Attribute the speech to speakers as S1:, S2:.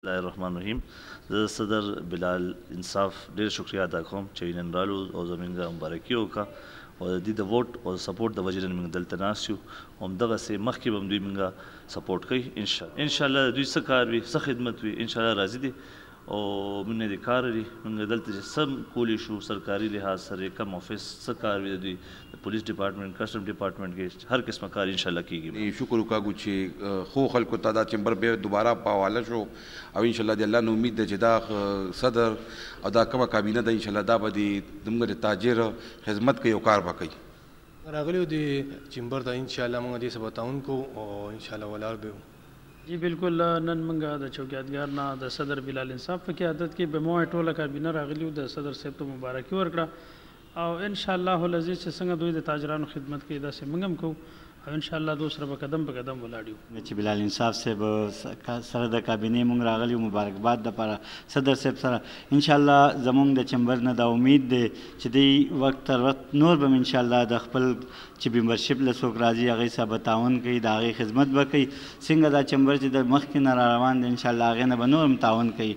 S1: الله الرحمن الرحیم. زه صدر بلال انصاف ډېر شکریا ادا کوم چې نن رالو او زموږ مبارکي وکړه او د دې د ووټ او سپورټ د وجې نه موږ دلته ناست یو. همدغسې مخکې به هم دوی موږ سپورټ کوي انشاءالله. دوی څه کار وي څه خدمت وي انشاءالله راضي دي او موږ نه د کار لري. موږ دلته چې څه کولی شو سرکاري لحاظ سره کم آفس څه کار وي د دوی د پولیس ډپارټمنټ کسټم ډپارټمنټ کې هر قسمه کار انشاءالله کیږي.
S2: شکر وکړو چې خو خلکو ته دا چمبر بیا دوباره په حواله شو او انشاءالله د الله نه امید ده چې دا صدر او دا کومه کابینه ده انشاءالله دا به زموږ د تاجر خدمت کوي او کار به کوي.
S3: راغلیو د چمبر ته انشاءالله موږ دې څه بتاون کو او انشاءالله ولاړ به
S4: جی بالکل. نن موږ د چوکیدګار نه د صدر بلال انصاف په قیادت کې به مو ټوله کابینه راغلیو د صدر صاحب ته مبارکي ورکړه او انشاءالله العزیز چې څنګه دوی د تاجرانو خدمت کوي داسې موږ هم کوو او انشاءالله دوی سره به قدم په قدم ولاړ یو.
S5: چې بلال انصاف صاحب سره د کابینې موږ راغلي یو مبارکباد دپاره صدر صاحب سره انشاءالله زموږ د چمبر نه دا امید دی چې دی وخت تر وخت نور به انشاءالله د خپل چې ممبرشپ له څوک راځي هغې سره به تعاون کوي د هغې خدمت به کوي. څنګه دا چمبر چې د مخکې نه را روان دی انشاءالله هغې نه به نور هم تعاون کوي